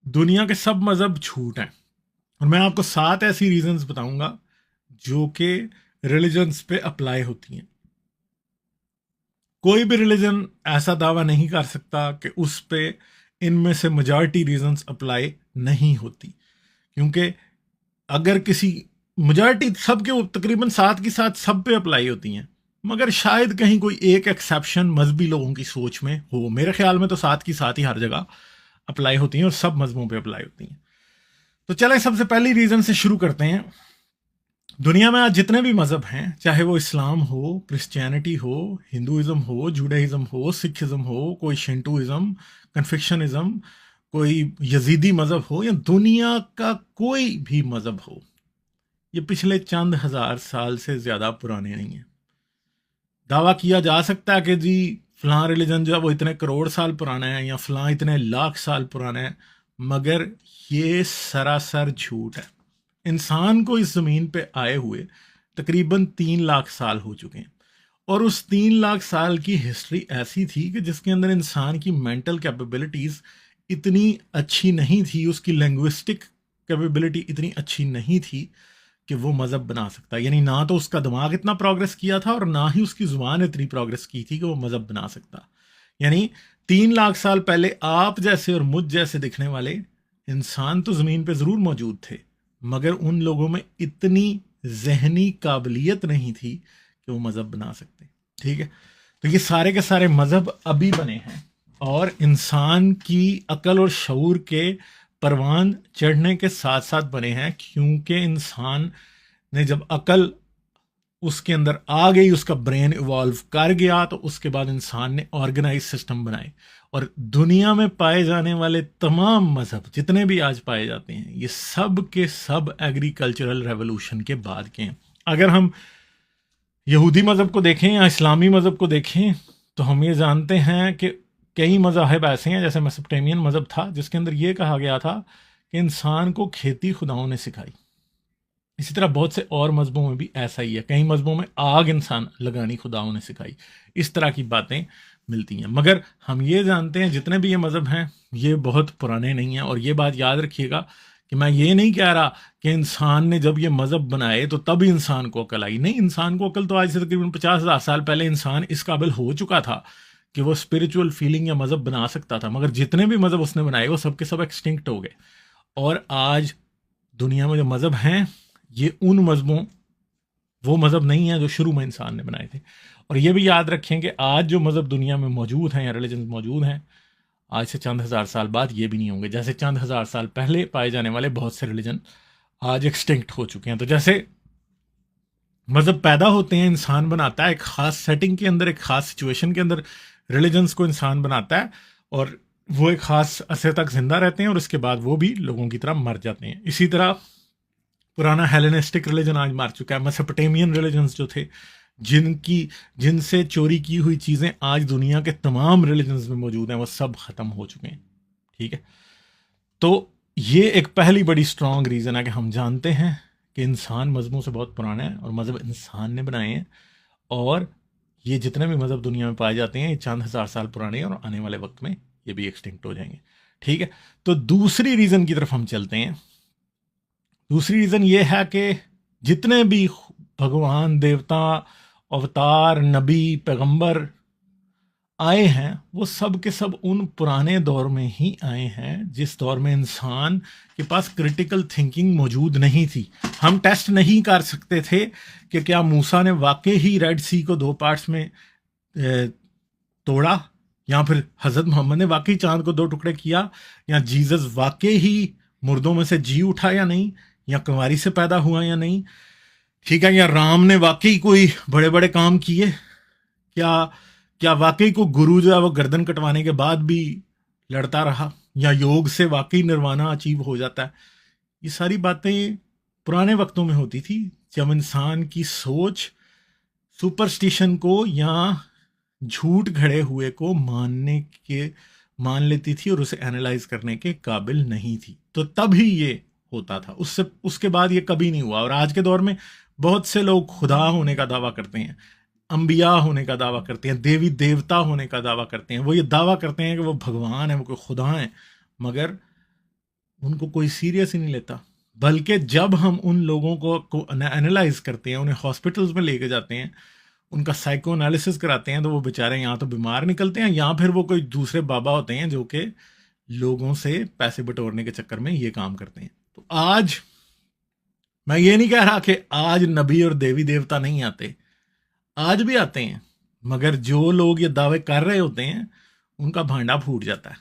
दुनिया के सब मज़हब झूठ हैं। और मैं आपको 7 ऐसी रीजंस बताऊंगा जो कि रिलीजन्स पे अप्लाई होती हैं। कोई भी रिलीजन ऐसा दावा नहीं कर सकता कि उस पे इनमें से मेजॉरिटी रीजंस अप्लाई नहीं होती, क्योंकि अगर किसी मेजॉरिटी सब के तकरीबन साथ की साथ सब पे अप्लाई होती हैं, मगर शायद कहीं कोई एक एक्सेप्शन मजहबी लोगों की सोच में हो। मेरे ख्याल में तो साथ की साथ ही हर जगह अप्लाई होती हैं और सब मजहबों पे अप्लाई होती हैं। तो चले सबसे पहली रीजन से शुरू करते हैं। दुनिया में आज जितने भी मजहब हैं, चाहे वो इस्लाम हो, क्रिश्चियनिटी हो, हिंदुइज्म हो, जुडाइज्म हो, सिखिज्म हो, कोई शिंटूइज्म, कन्फेक्शनिज्म, कोई यजीदी मजहब हो, या दुनिया का कोई भी मजहब हो, ये पिछले चंद हजार साल से ज्यादा पुराने नहीं है। दावा किया जा सकता है कि जी फलां रिलीजन जो है वो इतने करोड़ साल पुराना है या फलां इतने लाख साल पुराना है, मगर ये सरासर झूठ है। इंसान को इस ज़मीन पे आए हुए तकरीबन 3 लाख साल हो चुके हैं, और उस 3 लाख साल की हिस्ट्री ऐसी थी कि जिसके अंदर इंसान की मेंटल कैपेबिलिटीज़ इतनी अच्छी नहीं थी, उसकी लैंग्विस्टिक कैपेबिलिटी इतनी अच्छी नहीं थी कि वो मज़हब बना सकता। यानी ना तो उसका दिमाग इतना प्रोग्रेस किया था और ना ही उसकी ज़ुबान इतनी प्रोग्रेस की थी कि वो मज़हब बना सकता। यानी 3 लाख साल पहले आप जैसे और मुझ जैसे दिखने वाले इंसान तो ज़मीन पे ज़रूर मौजूद थे, मगर उन लोगों में इतनी जहनी काबिलियत नहीं थी कि वो मज़हब बना सकते। ठीक है, तो ये सारे के सारे मज़हब अभी बने हैं और इंसान की अकल और शऊर के परवान चढ़ने के साथ साथ बने हैं, क्योंकि इंसान ने जब अकल उसके अंदर आ गई, उसका ब्रेन इवॉल्व कर गया, तो उसके बाद इंसान ने ऑर्गेनाइज सिस्टम बनाए। और दुनिया में पाए जाने वाले तमाम मजहब जितने भी आज पाए जाते हैं, ये सब के सब एग्रीकल्चरल रेवोल्यूशन के बाद के हैं। अगर हम यहूदी मजहब को देखें या इस्लामी मजहब को देखें, तो हम ये जानते हैं कि कई मजाहब ऐसे हैं, जैसे मेसोपोटामियन मजहब था जिसके अंदर ये कहा गया था कि इंसान को खेती खुदाओं ने सिखाई। इसी तरह बहुत से और मजहबों में भी ऐसा ही है। कई मजहबों में आग इंसान लगानी खुदाओं ने सिखाई। इस तरह की बातें मिलती हैं, मगर हम ये जानते हैं जितने भी ये मजहब हैं ये बहुत पुराने नहीं हैं। और ये बात याद रखिएगा कि मैं ये नहीं कह रहा कि इंसान ने जब ये मजहब बनाए तो तब इंसान को अकल आई। नहीं, इंसान को अकल तो आज से तकरीबन 50,000 साल पहले इंसान इस काबिल हो चुका था कि वो स्पिरिचुअल फीलिंग या मजहब बना सकता था, मगर जितने भी मजहब उसने बनाए वो सब के सब एक्सटिंक्ट हो गए। और आज दुनिया में जो मजहब हैं ये उन मजहबों वो मजहब नहीं है जो शुरू में इंसान ने बनाए थे। और ये भी याद रखें कि आज जो मजहब दुनिया में मौजूद हैं या रिलीजन मौजूद हैं, आज से चंद हज़ार साल बाद ये भी नहीं होंगे। जैसे चंद हज़ार साल पहले पाए जाने वाले बहुत से रिलीजन आज एक्सटिंक्ट हो चुके हैं। तो जैसे मजहब पैदा होते हैं, इंसान बनाता है एक ख़ास सेटिंग के अंदर, एक ख़ास सिचुएशन के अंदर रिलीजन्स को इंसान बनाता है, और वो एक ख़ास अरसे तक जिंदा रहते हैं और उसके बाद वो भी लोगों की तरह मर जाते हैं। इसी तरह पुराना हेलेनिस्टिक रिलीजन आज मर चुका है। मेसोपोटामियन रिलीजन्स जो थे, जिनसे चोरी की हुई चीज़ें आज दुनिया के तमाम रिलीजन्स में मौजूद हैं, वो सब ख़त्म हो चुके हैं। ठीक है, तो ये एक पहली बड़ी स्ट्रॉन्ग रीज़न है कि हम जानते हैं कि इंसान मजहबों से बहुत पुराना है और मज़हब इंसान ने बनाए हैं। और ये जितने भी मज़हब दुनिया में पाए जाते हैं ये चंद हज़ार साल पुराने हैं और आने वाले वक्त में ये भी एक्सटिंक्ट हो जाएंगे। ठीक है, तो दूसरी रीज़न की तरफ हम चलते हैं। दूसरी रीज़न ये है कि जितने भी भगवान, देवता, अवतार, नबी, पैगंबर आए हैं वो सब के सब उन पुराने दौर में ही आए हैं जिस दौर में इंसान के पास क्रिटिकल थिंकिंग मौजूद नहीं थी। हम टेस्ट नहीं कर सकते थे कि क्या मूसा ने वाकई ही रेड सी को 2 पार्ट्स में तोड़ा, या फिर हज़रत मोहम्मद ने वाकई चांद को 2 टुकड़े किया, या जीसस वाकई ही मुर्दों में से जी उठा या नहीं, या कुंवारी से पैदा हुआ या नहीं। ठीक है, या राम ने वाकई कोई बड़े बड़े काम किए, क्या क्या वाकई को गुरु जो है वो गर्दन कटवाने के बाद भी लड़ता रहा, या योग से वाकई निर्वाणा अचीव हो जाता है। ये सारी बातें पुराने वक्तों में होती थी जब इंसान की सोच सुपरस्टिशन को या झूठ घड़े हुए को मान लेती थी और उसे एनालाइज करने के काबिल नहीं थी। तो तभी ये होता था, उसके बाद ये कभी नहीं हुआ। और आज के दौर में बहुत से लोग खुदा होने का दावा करते हैं, अंबिया होने का दावा करते हैं, देवी देवता होने का दावा करते हैं। वो ये दावा करते हैं कि वो भगवान है, वो कोई खुदा हैं, मगर उनको कोई सीरियस ही नहीं लेता। बल्कि जब हम उन लोगों को एनालाइज करते हैं, उन्हें हॉस्पिटल्स में लेके जाते हैं, उनका साइको एनालिसिस कराते हैं, तो वो बेचारे यहाँ तो बीमार निकलते हैं, या फिर वो कोई दूसरे बाबा होते हैं जो कि लोगों से पैसे बटोरने के चक्कर में ये काम करते हैं। तो आज मैं ये नहीं कह रहा कि आज नबी और देवी देवता नहीं आते, आज भी आते हैं, मगर जो लोग ये दावे कर रहे होते हैं उनका भांडा फूट जाता है।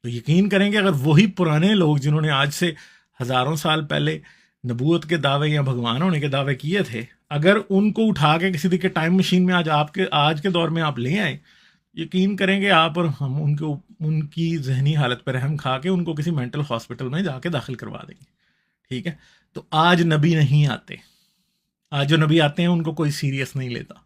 तो यकीन करेंगे अगर वही पुराने लोग जिन्होंने आज से हजारों साल पहले नबूवत के दावे या भगवान होने के दावे किए थे, अगर उनको उठा के किसी के टाइम मशीन में आज के दौर में आप ले आए, यकीन करेंगे आप और हम उनकी जहनी हालत पर रहम खा के उनको किसी मेंटल हॉस्पिटल में जाके दाखिल करवा देंगे। ठीक है, तो आज नबी नहीं आते, आज जो नबी आते हैं उनको कोई सीरियस नहीं लेता।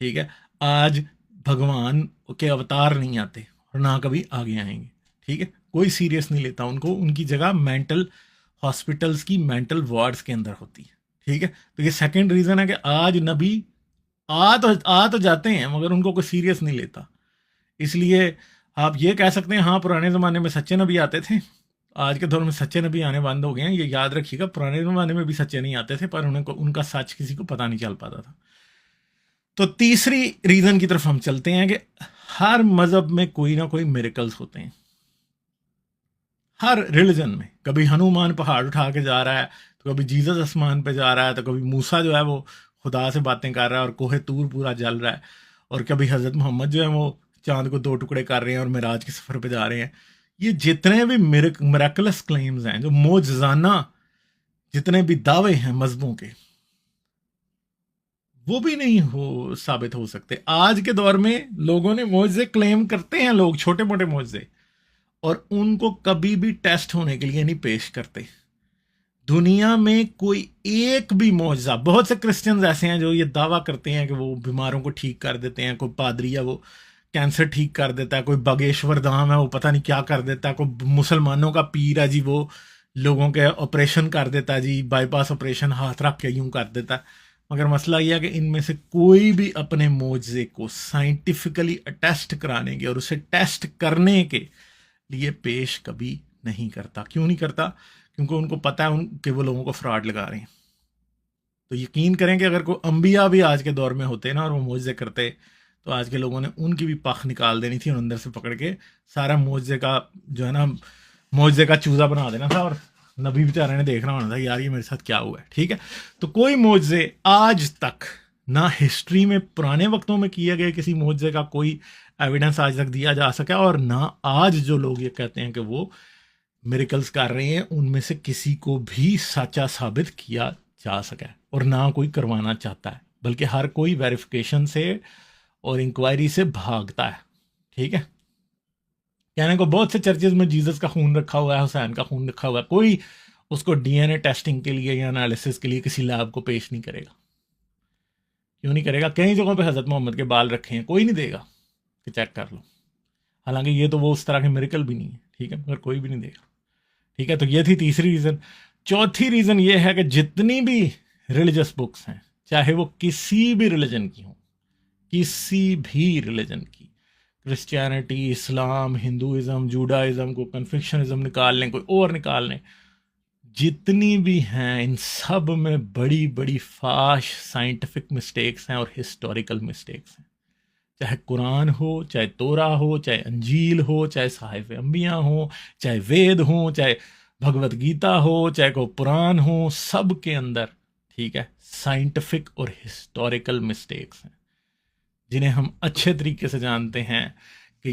ठीक है, आज भगवान के अवतार नहीं आते और ना कभी आगे आएंगे। ठीक है, कोई सीरियस नहीं लेता उनको, उनकी जगह मेंटल हॉस्पिटल्स की मेंटल वार्ड्स के अंदर होती है। ठीक है, तो ये सेकंड रीजन है कि आज नबी आ तो जाते हैं मगर उनको कोई सीरियस नहीं लेता। इसलिए आप ये कह सकते हैं हाँ पुराने ज़माने में सच्चे नबी आते थे, आज के दौर में सच्चे नबी आने बंद हो गए हैं। ये याद रखिएगा, पुराने ज़माने में भी सच्चे नहीं आते थे, पर उनका सच किसी को पता नहीं चल पाता था। तो तीसरी रीज़न की तरफ हम चलते हैं कि हर मज़हब में कोई ना कोई मिरेकल्स होते हैं, हर रिलीजन में। कभी हनुमान पहाड़ उठा के जा रहा है, तो कभी जीसस आसमान पे जा रहा है, तो कभी मूसा जो है वो खुदा से बातें कर रहा है और कोहे तूर पूरा जल रहा है, और कभी हज़रत मोहम्मद जो है वो चांद को 2 टुकड़े कर रहे हैं और मिराज के सफ़र पे जा रहे हैं। ये जितने भी मिरेकलस क्लेम्स हैं, जो मोजज़ाना जितने भी दावे हैं मजहबों के, वो भी नहीं हो साबित हो सकते। आज के दौर में लोगों ने मोजे क्लेम करते हैं, लोग छोटे मोटे मोजे, और उनको कभी भी टेस्ट होने के लिए नहीं पेश करते। दुनिया में कोई एक भी मौजज़ा, बहुत से क्रिश्चियंस ऐसे हैं जो ये दावा करते हैं कि वो बीमारों को ठीक कर देते हैं, कोई पादरी है वो कैंसर ठीक कर देता है, कोई बागेश्वर धाम है वो पता नहीं क्या कर देता है, कोई मुसलमानों का पीर है जी वो लोगों के ऑपरेशन कर देता है जी, बाईपास ऑपरेशन हाथ रख के यूं कर देता है। मगर मसला यह है कि इनमें से कोई भी अपने मोजे को साइंटिफिकली टेस्ट कराने के और उसे टेस्ट करने के लिए पेश कभी नहीं करता। क्यों नहीं करता? क्योंकि उनको पता है कि वो लोगों को फ्रॉड लगा रहे हैं। तो यकीन करें कि अगर कोई अंबिया भी आज के दौर में होते ना और वो मोजे करते, तो आज के लोगों ने उनकी भी पख निकाल देनी थी और अंदर से पकड़ के सारा मोजे का जो है ना मोजे का चूजा बना देना था, और नबी बेचारे ने देखना होना था यार ये मेरे साथ क्या हुआ है। ठीक है, तो कोई मोजे आज तक ना हिस्ट्री में पुराने वक्तों में किए गए किसी मोजे का कोई एविडेंस आज तक दिया जा सका, और ना आज जो लोग ये कहते हैं कि वो मिरेकल्स कर रहे हैं उनमें से किसी को भी सच्चा साबित किया जा सका, और ना कोई करवाना चाहता है, बल्कि हर कोई वेरिफिकेशन से और इंक्वायरी से भागता है। ठीक है, कहने को बहुत से चर्चेज में जीसस का खून रखा हुआ है, हुसैन का खून रखा हुआ है, कोई उसको डीएनए टेस्टिंग के लिए या एनालिसिस के लिए किसी लैब को पेश नहीं करेगा। क्यों नहीं करेगा? कई जगहों पे हज़रत मोहम्मद के बाल रखे हैं, कोई नहीं देगा कि चेक कर लो। हालांकि ये तो वो उस तरह के मिरेकल भी नहीं है, ठीक है, मगर कोई भी नहीं देगा। ठीक है, तो ये थी तीसरी रीज़न। चौथी रीज़न ये है कि जितनी भी रिलीजियस बुक्स हैं, चाहे वो किसी भी रिलीजन की हों, किसी भी रिलीजन की, क्रिश्चियनिटी, इस्लाम, हिंदुइज्म, जूडाइज्म को कन्फेक्शनिज्म निकाल लें, कोई और निकाल लें, जितनी भी हैं इन सब में बड़ी बड़ी फाश साइंटिफिक मिस्टेक्स हैं और हिस्टोरिकल मिस्टेक्स हैं। चाहे कुरान हो, चाहे तोरा हो, चाहे अंजील हो, चाहे साहिब अंबिया हो, चाहे वेद हो, चाहे भगवत गीता हो, चाहे कोई पुराण हो, सब के अंदर, ठीक है, साइंटिफिक और हिस्टोरिकल मिस्टेक्स हैं जिन्हें हम अच्छे तरीके से जानते हैं कि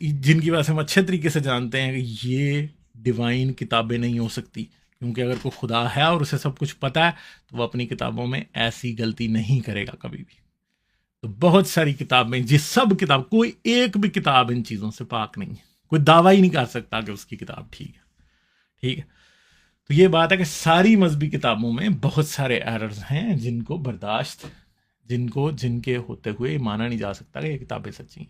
जिनकी वजह से हम अच्छे तरीके से जानते हैं कि ये डिवाइन किताबें नहीं हो सकती, क्योंकि अगर कोई खुदा है और उसे सब कुछ पता है तो वो अपनी किताबों में ऐसी गलती नहीं करेगा कभी भी। तो बहुत सारी किताबें, सब किताब, कोई एक भी किताब इन चीज़ों से पाक नहीं है, कोई दावा ही नहीं कर सकता कि उसकी किताब ठीक है। ठीक है, तो ये बात है कि सारी मजहबी किताबों में बहुत सारे एरर्स हैं जिनके होते हुए माना नहीं जा सकता कि ये किताबें सच्ची हैं।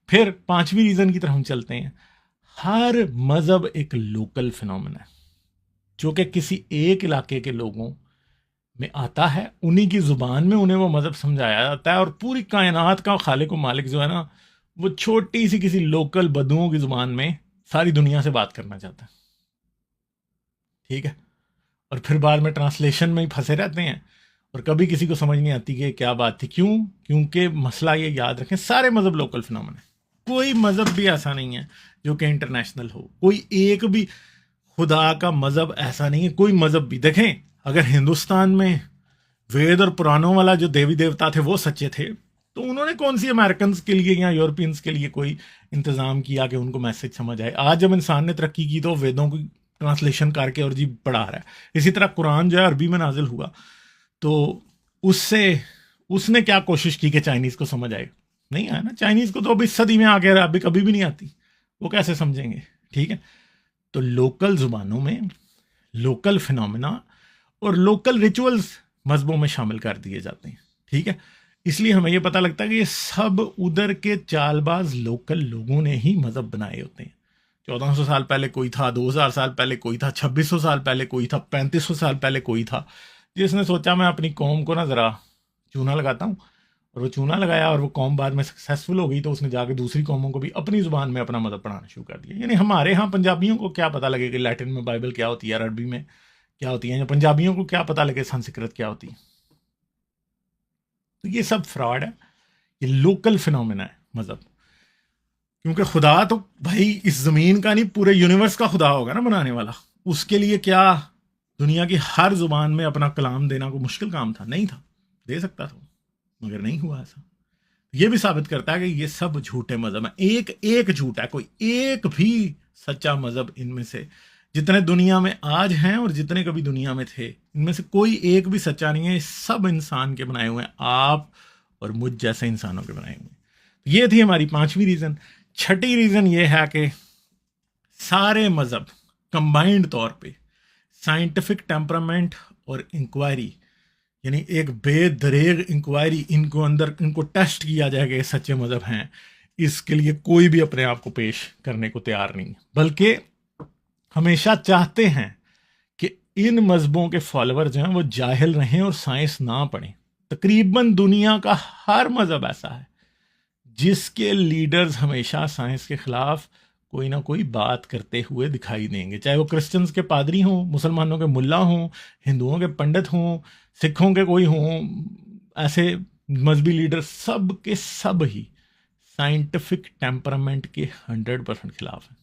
फिर पांचवी रीज़न की तरफ हम चलते हैं। हर मज़हब एक लोकल फिनोमेना है जो कि किसी एक इलाके के लोगों में आता है, उन्हीं की ज़ुबान में उन्हें वो मज़हब समझाया जाता है, और पूरी कायनात का खालिक व मालिक जो है ना वो छोटी सी किसी लोकल बदुओं की ज़ुबान में सारी दुनिया से बात करना चाहता है, ठीक है, और फिर बाद में ट्रांसलेशन में ही फंसे रहते हैं और कभी किसी को समझ नहीं आती कि क्या बात थी। क्यों? क्योंकि मसला ये याद रखें, सारे मज़हब लोकल फिनोमेना है। कोई मज़हब भी ऐसा नहीं है जो कि इंटरनेशनल हो। कोई एक भी खुदा का मज़हब ऐसा नहीं है, कोई मज़हब भी। देखें, अगर हिंदुस्तान में वेद और पुराणों वाला जो देवी देवता थे वो सच्चे थे, तो उन्होंने कौन सी अमेरिकन के लिए या यूरोपियंस के लिए कोई इंतज़ाम किया कि उनको मैसेज समझ आए? आज जब इंसान ने तरक्की की तो वेदों की ट्रांसलेशन करके और जी पढ़ा रहा है। इसी तरह कुरान जो है अरबी में नाजिल हुआ, तो उससे उसने क्या कोशिश की कि चाइनीज़ को समझ आए? नहीं आया ना। चाइनीज़ को तो अभी सदी में आके अभी कभी भी नहीं आती, वो कैसे समझेंगे? ठीक है, तो लोकल ज़ुबानों में लोकल फिनोमेना और लोकल रिचुअल्स मजहबों में शामिल कर दिए जाते हैं, ठीक है। इसलिए हमें यह पता लगता है कि ये सब उधर के चालबाज लोकल लोगों ने ही मजहब बनाए होते हैं। 1400 साल पहले कोई था, 2000 साल पहले कोई था, 2600 साल पहले कोई था, 3500 साल पहले कोई था, जिसने सोचा मैं अपनी कौम को ना ज़रा चूना लगाता हूँ, और वो चूना लगाया और वो कौम बाद में सक्सेसफुल हो गई, तो उसने जाके दूसरी कौमों को भी अपनी ज़ुबान में अपना मज़हब पढ़ाना शुरू कर दिया। यानी हमारे यहाँ पंजाबियों को क्या पता लगे कि लैटिन में बाइबल क्या होती है, अरबी में क्या होती है, या पंजाबियों को क्या पता लगे संस्कृत क्या होती है? तो ये सब फ्रॉड है, ये लोकल फिनोमेना है मज़हब। क्योंकि खुदा तो भाई इस ज़मीन का नहीं, पूरे यूनिवर्स का खुदा होगा ना बनाने वाला। उसके लिए क्या दुनिया की हर ज़ुबान में अपना कलाम देना कोई मुश्किल काम था? नहीं था, दे सकता था, मगर नहीं हुआ ऐसा। ये भी साबित करता है कि ये सब झूठे मज़हब हैं। एक एक झूठा है, कोई एक भी सच्चा मज़हब इनमें से जितने दुनिया में आज हैं और जितने कभी दुनिया में थे, इनमें से कोई एक भी सच्चा नहीं है। सब इंसान के बनाए हुए हैं, आप और मुझ जैसे इंसानों के बनाए हुए हैं। ये थी हमारी 5वीं रीज़न। छठी रीज़न ये है कि सारे मज़हब कंबाइंड तौर पे साइंटिफिक टेम्परामेंट और इंक्वायरी, यानी एक बेदरेग इंक्वायरी, इनको टेस्ट किया जाएगा ये सच्चे मज़हब हैं, इसके लिए कोई भी अपने आप को पेश करने को तैयार नहीं, बल्कि हमेशा चाहते हैं कि इन मज़हबों के फॉलोअर जो हैं वो जाहिल रहें और साइंस ना पढ़ें। तकरीबन दुनिया का हर मज़हब ऐसा है जिसके लीडर्स हमेशा साइंस के खिलाफ कोई ना कोई बात करते हुए दिखाई देंगे, चाहे वो क्रिश्चियंस के पादरी हों, मुसलमानों के मुल्ला हों, हिंदुओं के पंडित हों, सिखों के कोई हों, ऐसे मजहबी लीडर सब के सब ही साइंटिफिक टेम्परामेंट के 100% खिलाफ हैं।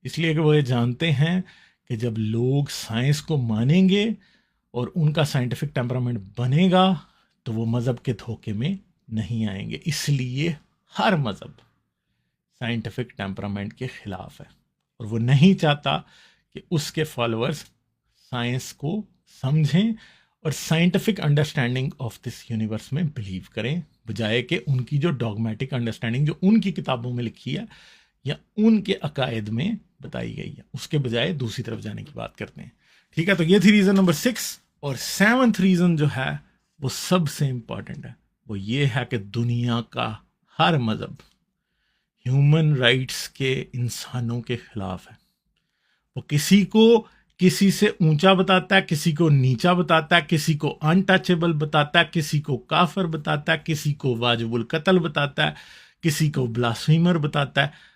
इसलिए कि वो ये जानते हैं कि जब लोग साइंस को मानेंगे और उनका साइंटिफिक टेम्परामेंट बनेगा तो वो मज़हब के धोखे में नहीं आएंगे। इसलिए हर मज़हब साइंटिफिक टेम्परामेंट के खिलाफ है और वो नहीं चाहता कि उसके फॉलोअर्स साइंस को समझें और scientific understanding of this universe में बिलीव करें, बजाय कि उनकी जो डॉगमेटिक अंडरस्टैंडिंग जो उनकी किताबों में लिखी है या उनके अकायद में बताई गई है, उसके बजाय दूसरी तरफ जाने की बात करते हैं। ठीक है, तो ये थी रीज़न नंबर 6। और 7th रीज़न जो है वो सबसे इंपॉर्टेंट है, वो ये है कि दुनिया का हर मज़हब ह्यूमन राइट्स के, इंसानों के खिलाफ है। वो किसी को किसी से ऊंचा बताता है, किसी को नीचा बताता है, किसी को अनटचेबल बताता है, किसी को काफिर बताता है, किसी को वाजिबुल कत्ल बताता है, किसी को ब्लास्फेमर बताता है।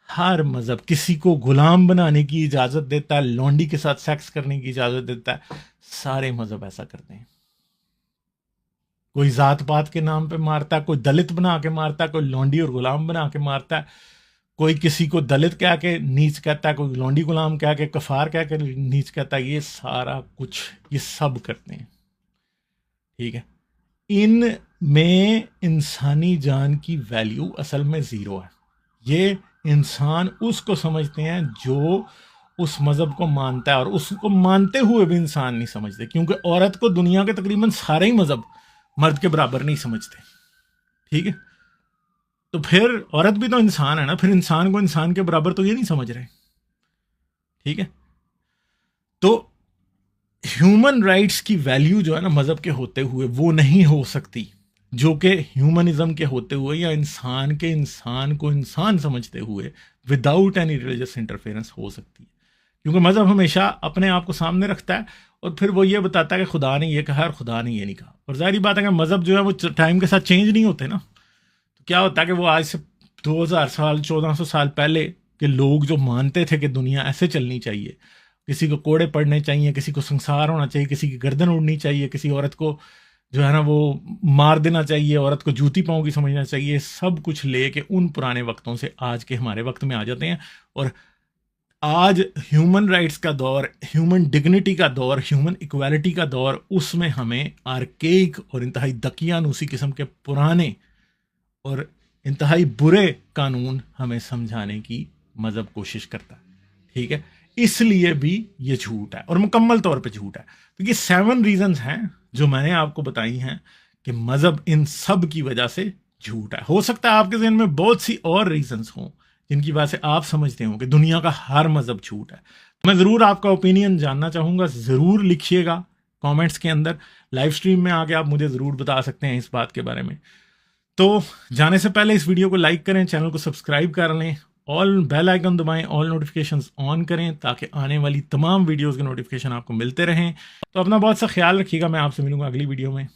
हर मज़हब किसी को गुलाम बनाने की इजाज़त देता है, लौंडी के साथ सेक्स करने की इजाज़त देता है। सारे मज़हब ऐसा करते हैं। कोई जात पात के नाम पे मारता है, कोई दलित बना के मारता है, कोई लौंडी और गुलाम बना के मारता है, कोई किसी को दलित कह के नीच कहता है, कोई लौंडी गुलाम कह के, कफार कह के नीच कहता है। ये सारा कुछ ये सब करते हैं। ठीक है, इन में इंसानी जान की वैल्यू असल में ज़ीरो है। ये इंसान उसको समझते हैं जो उस मज़हब को मानता है, और उसको मानते हुए भी इंसान नहीं समझते, क्योंकि औरत को दुनिया के तकरीबन सारे ही मज़हब मर्द के बराबर नहीं समझते। ठीक है, तो फिर औरत भी तो इंसान है ना, फिर इंसान को इंसान के बराबर तो ये नहीं समझ रहे। ठीक है, तो ह्यूमन राइट्स की वैल्यू जो है ना मज़हब के होते हुए वो नहीं हो सकती जो कि ह्यूमनिज्म के होते हुए या इंसान के इंसान को इंसान समझते हुए विदाउट एनी रिलीजियस इंटरफेरेंस हो सकती है। क्योंकि मज़हब हमेशा अपने आप को सामने रखता है और फिर वो ये बताता है कि खुदा ने ये कहा और खुदा ने ये नहीं कहा। और जाहिर बात है कि मज़हब जो है वो टाइम के साथ चेंज नहीं होते ना। तो क्या होता है कि वो आज से 2000 साल 1400 साल पहले कि लोग जो मानते थे कि दुनिया ऐसे चलनी चाहिए, किसी को कोड़े पड़ने चाहिए, किसी को संसार होना चाहिए, किसी की गर्दन उड़नी चाहिए, किसी औरत को जो है ना वो मार देना चाहिए, औरत को जूती पाँव की समझना चाहिए, सब कुछ लेके उन पुराने वक्तों से आज के हमारे वक्त में आ जाते हैं। और आज ह्यूमन राइट्स का दौर, ह्यूमन डिग्निटी का दौर, ह्यूमन इक्वालिटी का दौर, उसमें हमें आर्केइक और इंतहाई दकियानूसी किस्म के पुराने और इंतहाई बुरे कानून हमें समझाने की मजहब कोशिश करता है। ठीक है, इसलिए भी ये झूठ है और मुकम्मल तौर पे झूठ है। तो ये 7 रीजंस हैं जो मैंने आपको बताई हैं कि मजहब इन सब की वजह से झूठ है। हो सकता है आपके ज़हन में बहुत सी और रीजंस हों जिनकी वजह से आप समझते हो कि दुनिया का हर मजहब झूठ है। मैं ज़रूर आपका ओपिनियन जानना चाहूँगा, ज़रूर लिखिएगा कमेंट्स के अंदर। लाइव स्ट्रीम में आके आप मुझे ज़रूर बता सकते हैं इस बात के बारे में। तो जाने से पहले इस वीडियो को लाइक करें, चैनल को सब्सक्राइब कर लें, ऑल बेल आइकन दबाएं, ऑल नोटिफिकेशंस ऑन करें ताकि आने वाली तमाम वीडियोस के नोटिफिकेशन आपको मिलते रहें। तो अपना बहुत सा ख्याल रखिएगा। मैं आपसे मिलूंगा अगली वीडियो में।